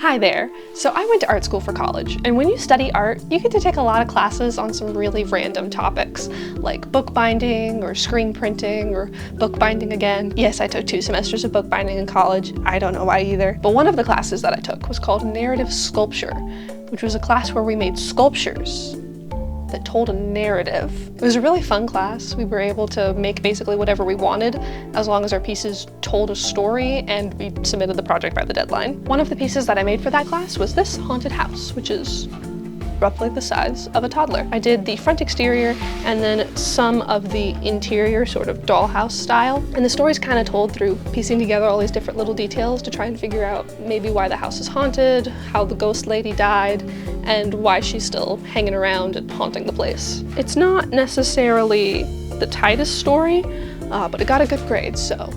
Hi there. So I went to art school for college, and when you study art, you get to take a lot of classes on some really random topics, like bookbinding or screen printing or bookbinding again. Yes, I took 2 semesters of bookbinding in college. I don't know why either. But one of the classes that I took was called Narrative Sculpture, which was a class where we made sculptures that told a narrative. It was a really fun class. We were able to make basically whatever we wanted as long as our pieces told a story, and we submitted the project by the deadline. One of the pieces that I made for that class was this haunted house, which is roughly the size of a toddler. I did the front exterior and then some of the interior, sort of dollhouse style. And the story's kind of told through piecing together all these different little details to try and figure out maybe why the house is haunted, how the ghost lady died, and why she's still hanging around and haunting the place. It's not necessarily the tightest story, but it got a good grade, so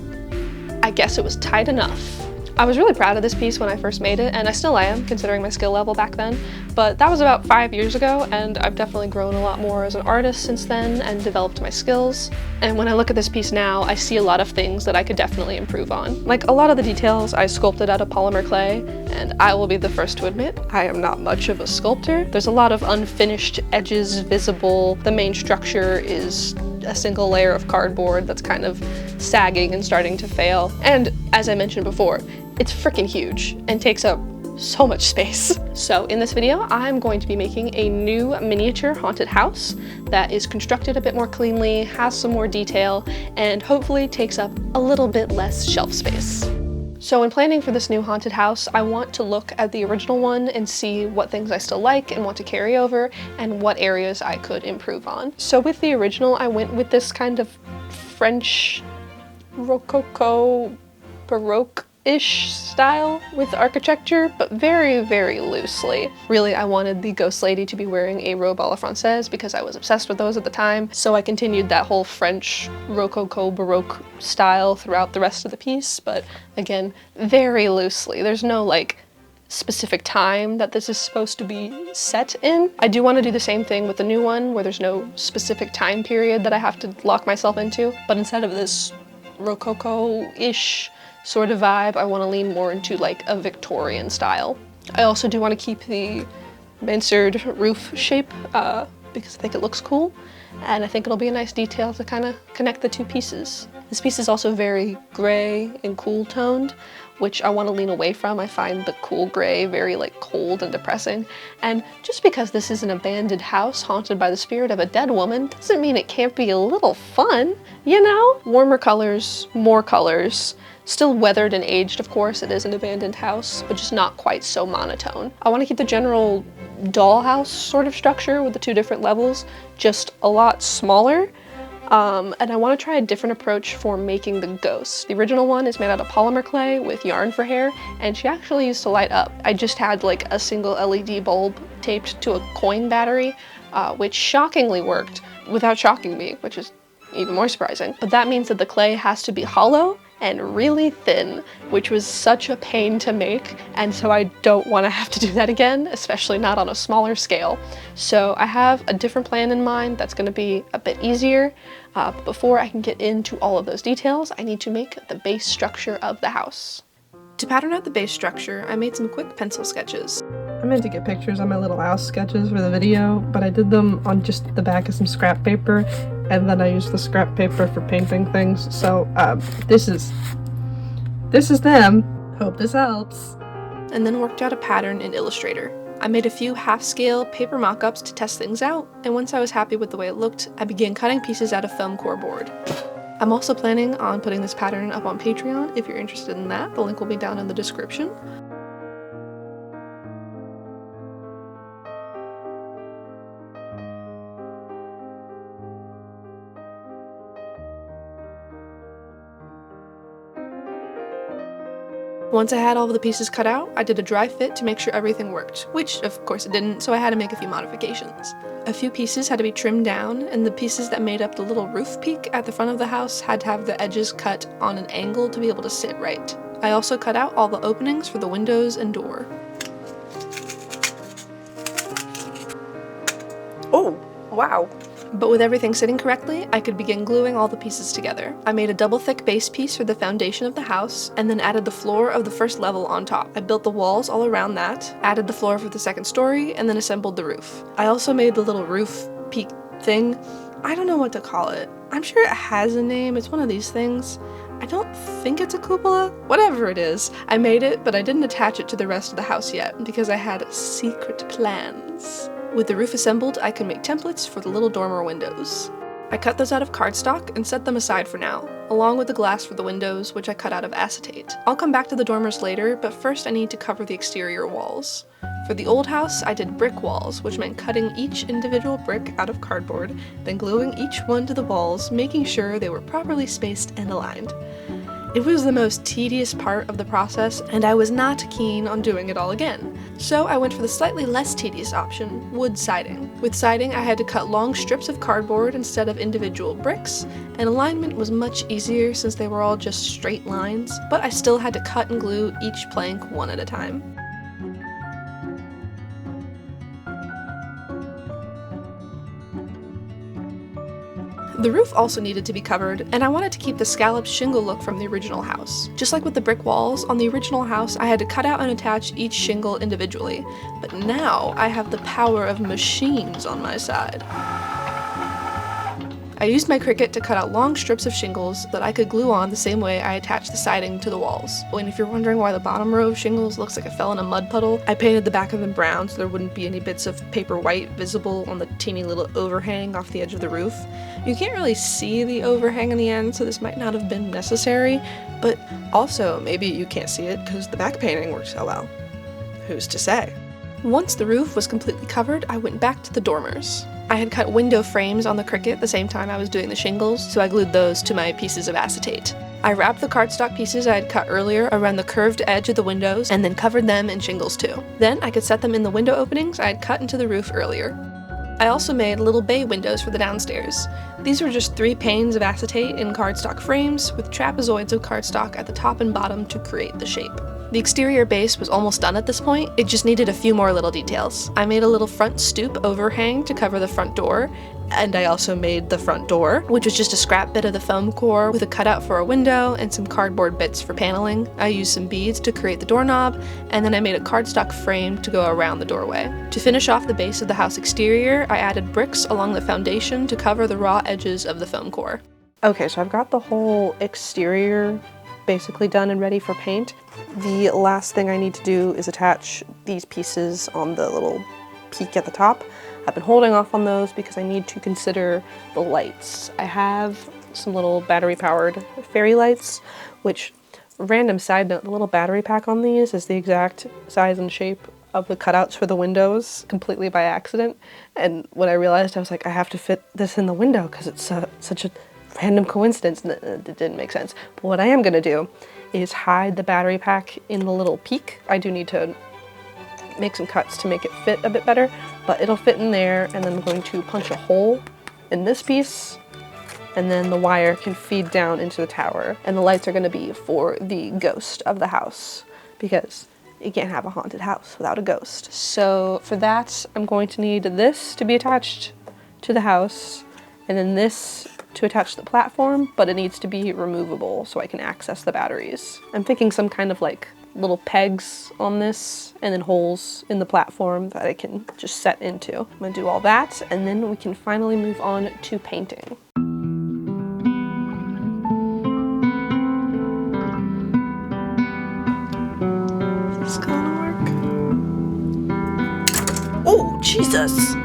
I guess it was tight enough. I was really proud of this piece when I first made it, and I still am, considering my skill level back then, but that was about 5 years ago, and I've definitely grown a lot more as an artist since then and developed my skills. And when I look at this piece now, I see a lot of things that I could definitely improve on. Like, a lot of the details I sculpted out of polymer clay, and I will be the first to admit, I am not much of a sculptor. There's a lot of unfinished edges visible. The main structure is a single layer of cardboard that's kind of sagging and starting to fail. And as I mentioned before, it's freaking huge and takes up so much space. So in this video, I'm going to be making a new miniature haunted house that is constructed a bit more cleanly, has some more detail, and hopefully takes up a little bit less shelf space. So in planning for this new haunted house, I want to look at the original one and see what things I still like and want to carry over and what areas I could improve on. So with the original, I went with this kind of French Rococo Baroque-ish style with architecture, but very, very loosely. Really, I wanted the ghost lady to be wearing a robe à la Française because I was obsessed with those at the time, so I continued that whole French Rococo Baroque style throughout the rest of the piece, but again, very loosely. There's no like specific time that this is supposed to be set in. I do want to do the same thing with the new one where there's no specific time period that I have to lock myself into, but instead of this Rococo-ish sort of vibe, I want to lean more into like a Victorian style. I also do want to keep the mansard roof shape because I think it looks cool, and I think it'll be a nice detail to kind of connect the 2 pieces. This piece is also very gray and cool toned, which I want to lean away from. I find the cool gray very like cold and depressing, and just because this is an abandoned house haunted by the spirit of a dead woman doesn't mean it can't be a little fun, you know? Warmer colors, more colors, still weathered and aged, of course. It is an abandoned house, but just not quite so monotone. I want to keep the general dollhouse sort of structure with the 2 different levels, just a lot smaller. And I want to try a different approach for making the ghost. The original one is made out of polymer clay with yarn for hair, and she actually used to light up. I just had like a single LED bulb taped to a coin battery, which shockingly worked without shocking me, which is even more surprising. But that means that the clay has to be hollow and really thin, which was such a pain to make, and so I don't want to have to do that again, especially not on a smaller scale. So I have a different plan in mind that's going to be a bit easier. But before I can get into all of those details, I need to make the base structure of the house. To pattern out the base structure, I made some quick pencil sketches. I meant to get pictures on my little house sketches for the video, but I did them on just the back of some scrap paper, and then I used the scrap paper for painting things, so this is them. Hope this helps. And then worked out a pattern in Illustrator. I made a few half-scale paper mock-ups to test things out, and once I was happy with the way it looked, I began cutting pieces out of foam core board. I'm also planning on putting this pattern up on Patreon if you're interested in that. The link will be down in the description. Once I had all of the pieces cut out, I did a dry fit to make sure everything worked, which of course it didn't, so I had to make a few modifications. A few pieces had to be trimmed down, and the pieces that made up the little roof peak at the front of the house had to have the edges cut on an angle to be able to sit right. I also cut out all the openings for the windows and door. Oh, wow. But with everything sitting correctly, I could begin gluing all the pieces together. I made a double thick base piece for the foundation of the house, and then added the floor of the first level on top. I built the walls all around that, added the floor for the second story, and then assembled the roof. I also made the little roof peak thing. I don't know what to call it. I'm sure it has a name. It's one of these things. I don't think it's a cupola. Whatever it is, I made it, but I didn't attach it to the rest of the house yet because I had secret plans. With the roof assembled, I could make templates for the little dormer windows. I cut those out of cardstock and set them aside for now, along with the glass for the windows, which I cut out of acetate. I'll come back to the dormers later, but first I need to cover the exterior walls. For the old house, I did brick walls, which meant cutting each individual brick out of cardboard, then gluing each one to the walls, making sure they were properly spaced and aligned. It was the most tedious part of the process, and I was not keen on doing it all again. So I went for the slightly less tedious option, wood siding. With siding, I had to cut long strips of cardboard instead of individual bricks, and alignment was much easier since they were all just straight lines, but I still had to cut and glue each plank one at a time. The roof also needed to be covered, and I wanted to keep the scalloped shingle look from the original house. Just like with the brick walls, on the original house I had to cut out and attach each shingle individually, but now I have the power of machines on my side. I used my Cricut to cut out long strips of shingles that I could glue on the same way I attached the siding to the walls. And if you're wondering why the bottom row of shingles looks like it fell in a mud puddle, I painted the back of them brown so there wouldn't be any bits of paper white visible on the teeny little overhang off the edge of the roof. You can't really see the overhang in the end, so this might not have been necessary, but also maybe you can't see it because the back painting worked so well. Who's to say? Once the roof was completely covered, I went back to the dormers. I had cut window frames on the Cricut the same time I was doing the shingles, so I glued those to my pieces of acetate. I wrapped the cardstock pieces I had cut earlier around the curved edge of the windows and then covered them in shingles too. Then I could set them in the window openings I had cut into the roof earlier. I also made little bay windows for the downstairs. These were just 3 panes of acetate in cardstock frames with trapezoids of cardstock at the top and bottom to create the shape. The exterior base was almost done at this point, it just needed a few more little details. I made a little front stoop overhang to cover the front door, and I also made the front door, which was just a scrap bit of the foam core with a cutout for a window and some cardboard bits for paneling. I used some beads to create the doorknob, and then I made a cardstock frame to go around the doorway. To finish off the base of the house exterior, I added bricks along the foundation to cover the raw edges of the foam core. Okay, so I've got the whole exterior basically done and ready for paint. The last thing I need to do is attach these pieces on the little peak at the top. I've been holding off on those because I need to consider the lights. I have some little battery-powered fairy lights, which, random side note, the little battery pack on these is the exact size and shape of the cutouts for the windows, completely by accident. And when I realized, I was like, I have to fit this in the window because it's such a random coincidence, and it didn't make sense. But what I am gonna do is hide the battery pack in the little peak. I do need to make some cuts to make it fit a bit better, but it'll fit in there, and then I'm going to punch a hole in this piece, and then the wire can feed down into the tower. And the lights are gonna be for the ghost of the house, because you can't have a haunted house without a ghost. So for that, I'm going to need this to be attached to the house, and then this to attach to the platform, but it needs to be removable so I can access the batteries. I'm thinking some kind of like little pegs on this and then holes in the platform that I can just set into. I'm gonna do all that, and then we can finally move on to painting. Is this gonna work? Oh, Jesus!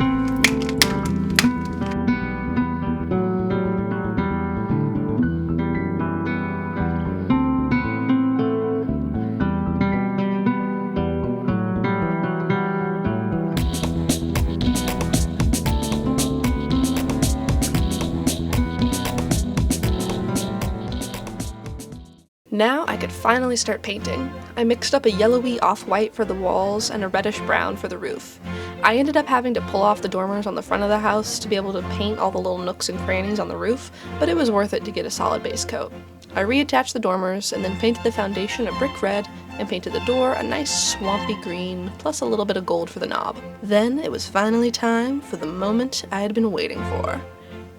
Now I could finally start painting. I mixed up a yellowy off-white for the walls and a reddish brown for the roof. I ended up having to pull off the dormers on the front of the house to be able to paint all the little nooks and crannies on the roof, but it was worth it to get a solid base coat. I reattached the dormers and then painted the foundation a brick red and painted the door a nice swampy green, plus a little bit of gold for the knob. Then it was finally time for the moment I had been waiting for.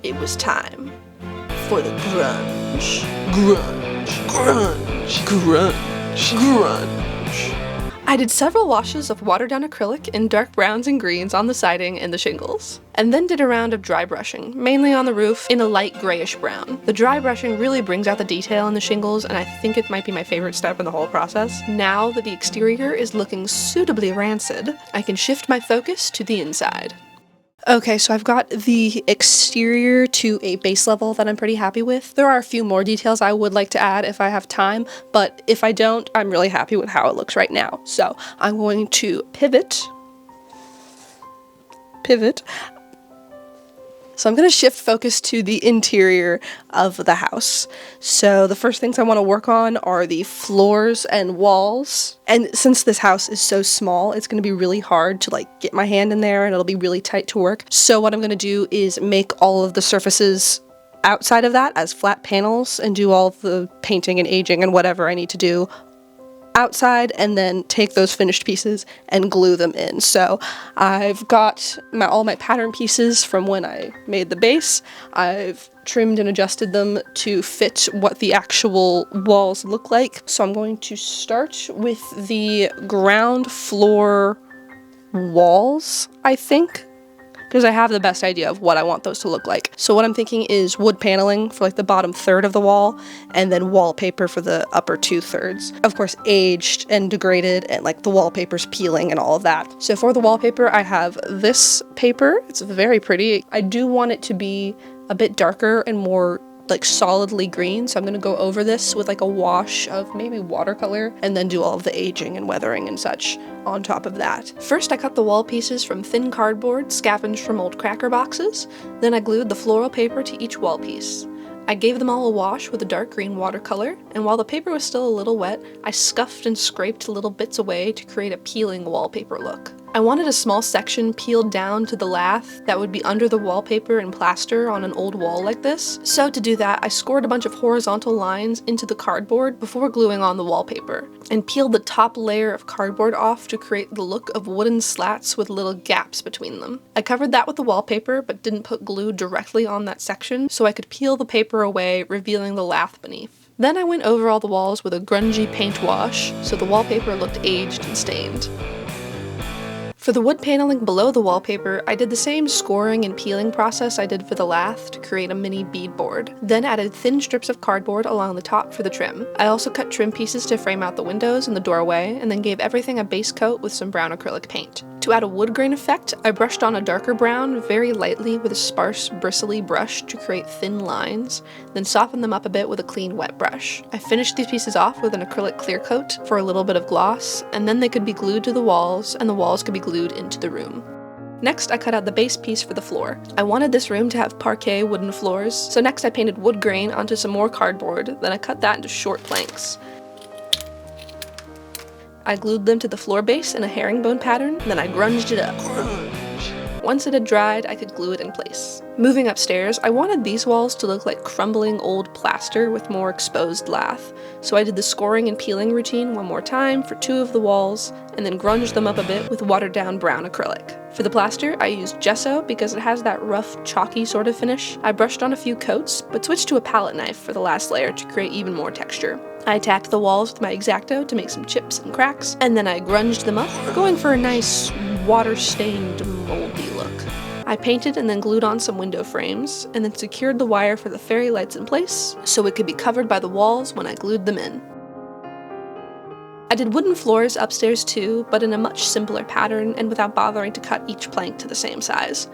it was time for the grunge. Grunge, grunge, grunge, grunge. I did several washes of watered-down acrylic in dark browns and greens on the siding and the shingles, and then did a round of dry brushing, mainly on the roof in a light grayish brown. The dry brushing really brings out the detail in the shingles, and I think it might be my favorite step in the whole process. Now that the exterior is looking suitably rancid, I can shift my focus to the inside. Okay, so I've got the exterior to a base level that I'm pretty happy with. There are a few more details I would like to add if I have time, but if I don't, I'm really happy with how it looks right now. So I'm going to pivot. So I'm going to shift focus to the interior of the house. So the first things I want to work on are the floors and walls. And since this house is so small, it's going to be really hard to like get my hand in there and it'll be really tight to work. So what I'm going to do is make all of the surfaces outside of that as flat panels and do all of the painting and aging and whatever I need to do outside, and then take those finished pieces and glue them in. So I've got all my pattern pieces from when I made the base. I've trimmed and adjusted them to fit what the actual walls look like. So I'm going to start with the ground floor walls, I think, because I have the best idea of what I want those to look like. So what I'm thinking is wood paneling for like the bottom third of the wall, and then wallpaper for the upper 2/3. Of course, aged and degraded, and like the wallpaper's peeling and all of that. So for the wallpaper, I have this paper. It's very pretty. I do want it to be a bit darker and more like solidly green, so I'm going to go over this with like a wash of maybe watercolor and then do all of the aging and weathering and such on top of that. First, I cut the wall pieces from thin cardboard scavenged from old cracker boxes. Then I glued the floral paper to each wall piece. I gave them all a wash with a dark green watercolor, and while the paper was still a little wet, I scuffed and scraped little bits away to create a peeling wallpaper look. I wanted a small section peeled down to the lath that would be under the wallpaper and plaster on an old wall like this. So to do that, I scored a bunch of horizontal lines into the cardboard before gluing on the wallpaper, and peeled the top layer of cardboard off to create the look of wooden slats with little gaps between them. I covered that with the wallpaper, but didn't put glue directly on that section, so I could peel the paper away, revealing the lath beneath. Then I went over all the walls with a grungy paint wash, so the wallpaper looked aged and stained. For the wood paneling below the wallpaper, I did the same scoring and peeling process I did for the lath to create a mini beadboard, then added thin strips of cardboard along the top for the trim. I also cut trim pieces to frame out the windows and the doorway, and then gave everything a base coat with some brown acrylic paint. To add a wood grain effect, I brushed on a darker brown very lightly with a sparse, bristly brush to create thin lines, then softened them up a bit with a clean wet brush. I finished these pieces off with an acrylic clear coat for a little bit of gloss, and then they could be glued to the walls, and the walls could be glued into the room. Next, I cut out the base piece for the floor. I wanted this room to have parquet wooden floors, so next I painted wood grain onto some more cardboard, then I cut that into short planks. I glued them to the floor base in a herringbone pattern, then I grunged it up. Once it had dried, I could glue it in place. Moving upstairs, I wanted these walls to look like crumbling old plaster with more exposed lath, so I did the scoring and peeling routine one more time for 2 of the walls, and then grunged them up a bit with watered down brown acrylic. For the plaster, I used gesso because it has that rough, chalky sort of finish. I brushed on a few coats, but switched to a palette knife for the last layer to create even more texture. I attacked the walls with my X-Acto to make some chips and cracks, and then I grunged them up, going for a nice, water-stained, moldy look. I painted and then glued on some window frames, and then secured the wire for the fairy lights in place, so it could be covered by the walls when I glued them in. I did wooden floors upstairs too, but in a much simpler pattern and without bothering to cut each plank to the same size.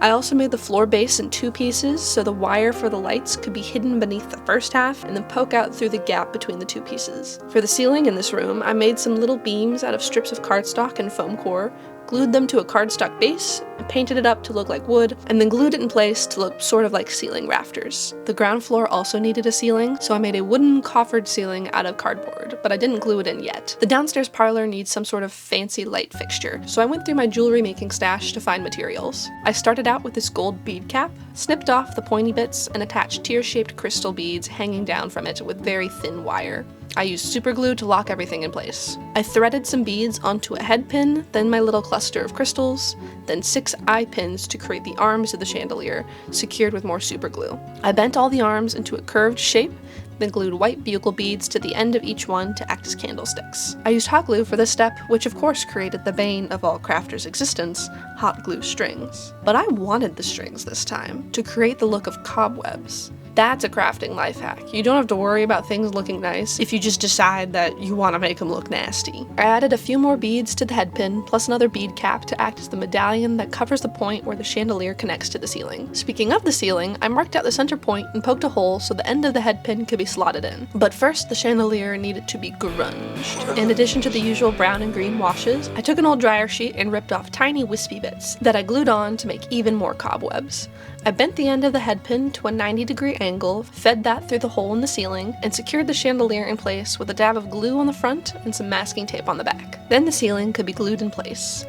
I also made the floor base in 2 pieces, so the wire for the lights could be hidden beneath the first half and then poke out through the gap between the 2 pieces. For the ceiling in this room, I made some little beams out of strips of cardstock and foam core, glued them to a cardstock base, and painted it up to look like wood, and then glued it in place to look sort of like ceiling rafters. The ground floor also needed a ceiling, so I made a wooden coffered ceiling out of cardboard, but I didn't glue it in yet. The downstairs parlor needs some sort of fancy light fixture, so I went through my jewelry making stash to find materials. I started out with this gold bead cap, snipped off the pointy bits, and attached tear-shaped crystal beads hanging down from it with very thin wire. I used super glue to lock everything in place. I threaded some beads onto a head pin, then my little cluster of crystals, then 6 eye pins to create the arms of the chandelier, secured with more super glue. I bent all the arms into a curved shape, then glued white bugle beads to the end of each one to act as candlesticks. I used hot glue for this step, which of course created the bane of all crafters' existence, hot glue strings. But I wanted the strings this time, to create the look of cobwebs. That's a crafting life hack. You don't have to worry about things looking nice if you just decide that you want to make them look nasty. I added a few more beads to the head pin, plus another bead cap to act as the medallion that covers the point where the chandelier connects to the ceiling. Speaking of the ceiling, I marked out the center point and poked a hole so the end of the head pin could be slotted in. But first, the chandelier needed to be grunged. In addition to the usual brown and green washes, I took an old dryer sheet and ripped off tiny wispy bits that I glued on to make even more cobwebs. I bent the end of the head pin to a 90-degree angle, fed that through the hole in the ceiling, and secured the chandelier in place with a dab of glue on the front and some masking tape on the back. Then the ceiling could be glued in place.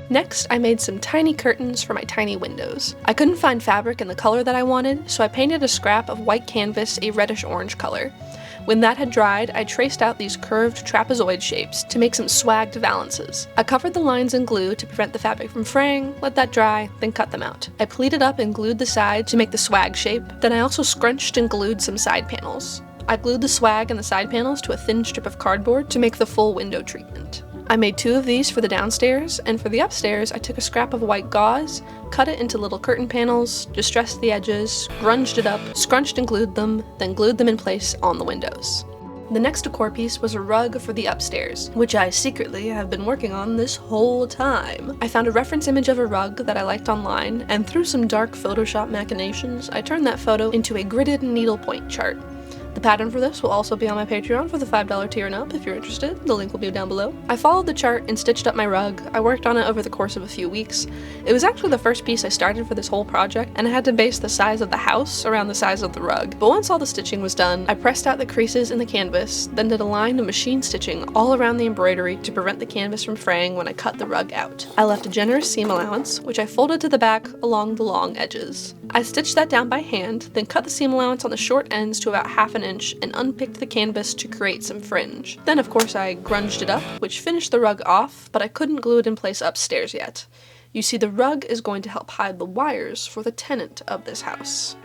Next, I made some tiny curtains for my tiny windows. I couldn't find fabric in the color that I wanted, so I painted a scrap of white canvas a reddish-orange color. When that had dried, I traced out these curved trapezoid shapes to make some swagged valances. I covered the lines in glue to prevent the fabric from fraying, let that dry, then cut them out. I pleated up and glued the side to make the swag shape, then I also scrunched and glued some side panels. I glued the swag and the side panels to a thin strip of cardboard to make the full window treatment. I made 2 of these for the downstairs, and for the upstairs I took a scrap of white gauze, cut it into little curtain panels, distressed the edges, grunged it up, scrunched and glued them, then glued them in place on the windows. The next decor piece was a rug for the upstairs, which I secretly have been working on this whole time. I found a reference image of a rug that I liked online, and through some dark Photoshop machinations, I turned that photo into a gridded needlepoint chart. The pattern for this will also be on my Patreon for the $5 tier and up if you're interested. The link will be down below. I followed the chart and stitched up my rug. I worked on it over the course of a few weeks. It was actually the first piece I started for this whole project, and I had to base the size of the house around the size of the rug. But once all the stitching was done, I pressed out the creases in the canvas, then did a line of machine stitching all around the embroidery to prevent the canvas from fraying when I cut the rug out. I left a generous seam allowance, which I folded to the back along the long edges. I stitched that down by hand, then cut the seam allowance on the short ends to about ½ inch and unpicked the canvas to create some fringe. Then of course I grunged it up, which finished the rug off, but I couldn't glue it in place upstairs yet. You see, the rug is going to help hide the wires for the tenant of this house.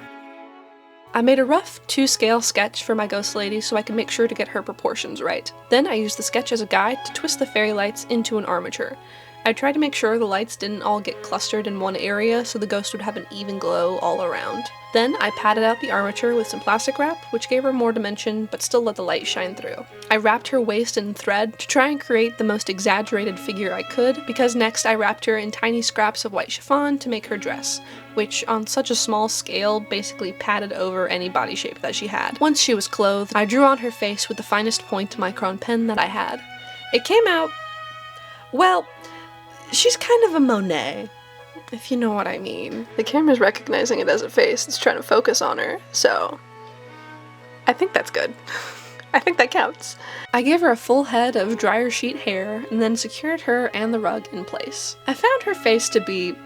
I made a rough 2-scale sketch for my ghost lady so I could make sure to get her proportions right. Then I used the sketch as a guide to twist the fairy lights into an armature. I tried to make sure the lights didn't all get clustered in one area so the ghost would have an even glow all around. Then I padded out the armature with some plastic wrap, which gave her more dimension but still let the light shine through. I wrapped her waist in thread to try and create the most exaggerated figure I could, because next I wrapped her in tiny scraps of white chiffon to make her dress, which on such a small scale basically padded over any body shape that she had. Once she was clothed, I drew on her face with the finest point micron pen that I had. It came out, well, she's kind of a Monet, if you know what I mean. The camera's recognizing it as a face, it's trying to focus on her, so I think that's good. I think that counts. I gave her a full head of dryer sheet hair and then secured her and the rug in place. I found her face to be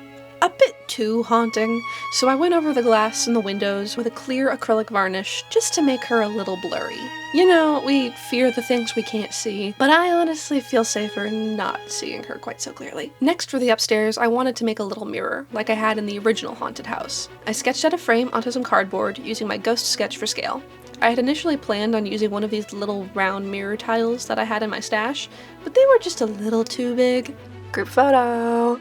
a bit too haunting, so I went over the glass in the windows with a clear acrylic varnish just to make her a little blurry. You know, we fear the things we can't see, but I honestly feel safer not seeing her quite so clearly. Next, for the upstairs, I wanted to make a little mirror, like I had in the original haunted house. I sketched out a frame onto some cardboard using my ghost sketch for scale. I had initially planned on using one of these little round mirror tiles that I had in my stash, but they were just a little too big. Group photo!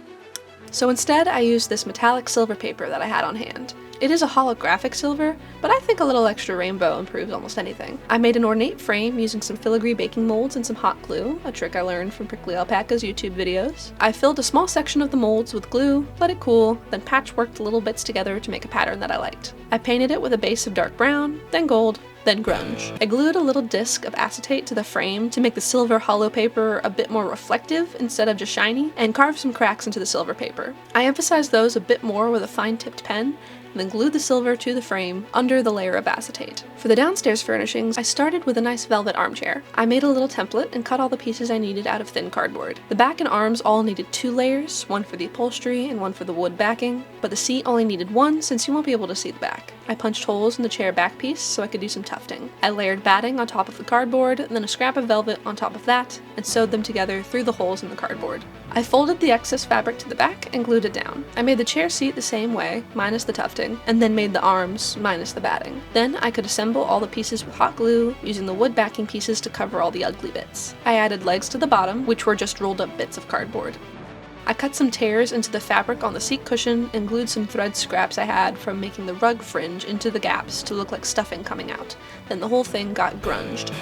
So instead, I used this metallic silver paper that I had on hand. It is a holographic silver, but I think a little extra rainbow improves almost anything. I made an ornate frame using some filigree baking molds and some hot glue, a trick I learned from Prickly Alpaca's YouTube videos. I filled a small section of the molds with glue, let it cool, then patchworked the little bits together to make a pattern that I liked. I painted it with a base of dark brown, then gold, then grunge. I glued a little disc of acetate to the frame to make the silver hollow paper a bit more reflective instead of just shiny, and carved some cracks into the silver paper. I emphasized those a bit more with a fine-tipped pen, and then glued the silver to the frame under the layer of acetate. For the downstairs furnishings, I started with a nice velvet armchair. I made a little template and cut all the pieces I needed out of thin cardboard. The back and arms all needed 2 layers, one for the upholstery and one for the wood backing, but the seat only needed 1 since you won't be able to see the back. I punched holes in the chair back piece so I could do some tufting. I layered batting on top of the cardboard, and then a scrap of velvet on top of that, and sewed them together through the holes in the cardboard. I folded the excess fabric to the back and glued it down. I made the chair seat the same way, minus the tufting, and then made the arms minus the batting. Then I could assemble all the pieces with hot glue, using the wood backing pieces to cover all the ugly bits. I added legs to the bottom, which were just rolled up bits of cardboard. I cut some tears into the fabric on the seat cushion and glued some thread scraps I had from making the rug fringe into the gaps to look like stuffing coming out. Then the whole thing got grunged.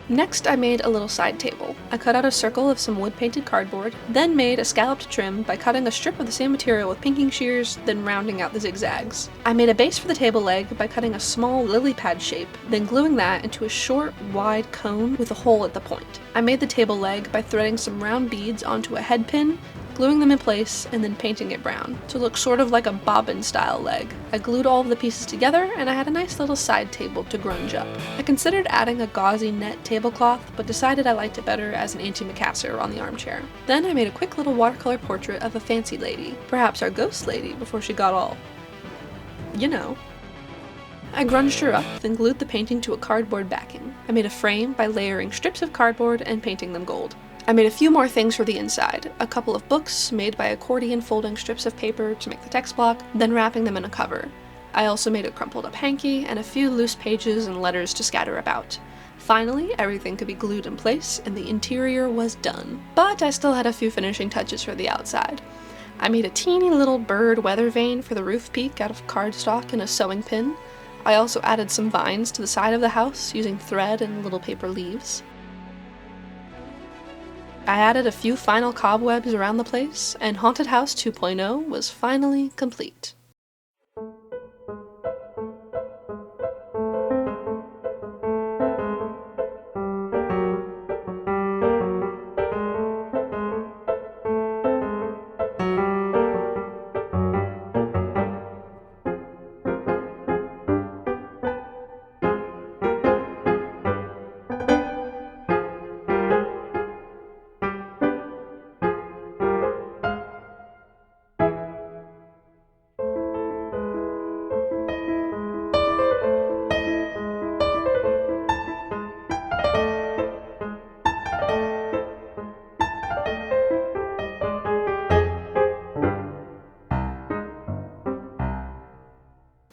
Next, I made a little side table. I cut out a circle of some wood-painted cardboard, then made a scalloped trim by cutting a strip of the same material with pinking shears, then rounding out the zigzags. I made a base for the table leg by cutting a small lily pad shape, then gluing that into a short, wide cone with a hole at the point. I made the table leg by threading some round beads onto a head pin, gluing them in place, and then painting it brown to look sort of like a bobbin-style leg. I glued all of the pieces together, and I had a nice little side table to grunge up. I considered adding a gauzy net tablecloth, but decided I liked it better as an antimacassar on the armchair. Then I made a quick little watercolor portrait of a fancy lady, perhaps our ghost lady before she got all, you know. I grunged her up, then glued the painting to a cardboard backing. I made a frame by layering strips of cardboard and painting them gold. I made a few more things for the inside, a couple of books made by accordion folding strips of paper to make the text block, then wrapping them in a cover. I also made a crumpled up hanky and a few loose pages and letters to scatter about. Finally, everything could be glued in place and the interior was done. But I still had a few finishing touches for the outside. I made a teeny little bird weather vane for the roof peak out of cardstock and a sewing pin. I also added some vines to the side of the house using thread and little paper leaves. I added a few final cobwebs around the place, and Haunted House 2.0 was finally complete.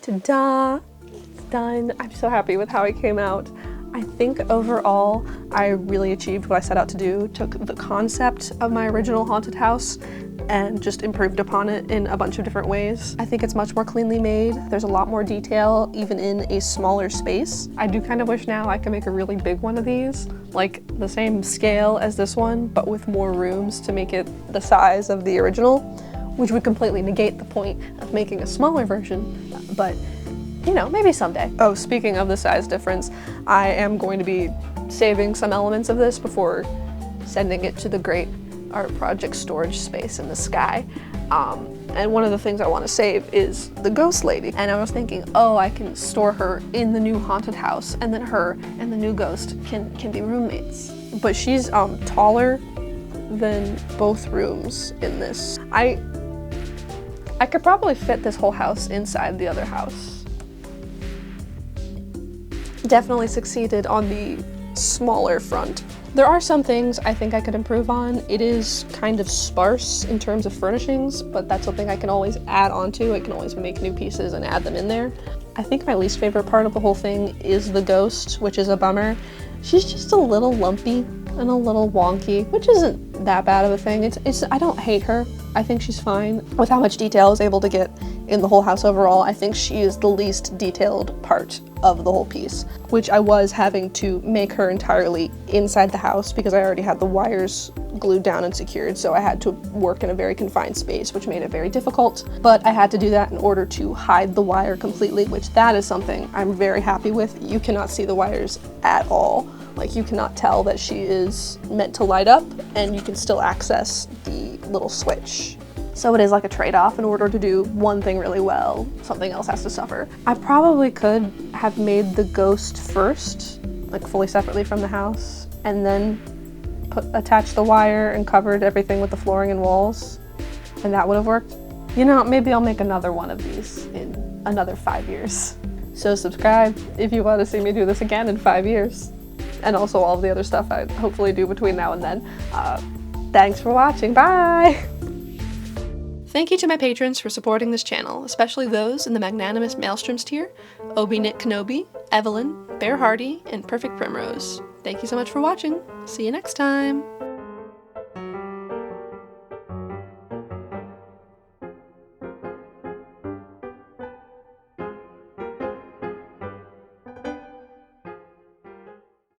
Ta-da! It's done. I'm so happy with how it came out. I think overall I really achieved what I set out to do, took the concept of my original haunted house and just improved upon it in a bunch of different ways. I think it's much more cleanly made. There's a lot more detail even in a smaller space. I do kind of wish now I could make a really big one of these, like the same scale as this one, but with more rooms to make it the size of the original, which would completely negate the point of making a smaller version, but you know, maybe someday. Oh, speaking of the size difference, I am going to be saving some elements of this before sending it to the great art project storage space in the sky. And one of the things I want to save is the ghost lady. And I was thinking, oh, I can store her in the new haunted house, and then her and the new ghost can be roommates. But she's taller than both rooms in this. I could probably fit this whole house inside the other house. Definitely succeeded on the smaller front. There are some things I think I could improve on. It is kind of sparse in terms of furnishings, but that's something I can always add on to. I can always make new pieces and add them in there. I think my least favorite part of the whole thing is the ghost, which is a bummer. She's just a little lumpy and a little wonky, which isn't that bad of a thing. I don't hate her. I think she's fine. With how much detail I was able to get in the whole house overall, I think she is the least detailed part of the whole piece, which I was having to make her entirely inside the house because I already had the wires glued down and secured, so I had to work in a very confined space, which made it very difficult. But I had to do that in order to hide the wire completely, which that is something I'm very happy with. You cannot see the wires at all. Like, you cannot tell that she is meant to light up, and you can still access the little switch. So it is like a trade-off. In order to do one thing really well, something else has to suffer. I probably could have made the ghost first, like fully separately from the house, and then attached the wire and covered everything with the flooring and walls, and that would have worked. You know, maybe I'll make another one of these in another 5 years. So subscribe if you want to see me do this again in 5 years. And also all of the other stuff I hopefully do between now and then. Thanks for watching, bye! Thank you to my patrons for supporting this channel, especially those in the Magnanimous Maelstroms tier, Obi Knit Kenobi, Evelyn, Bear Hardy, and Perfect Primrose. Thank you so much for watching. See you next time!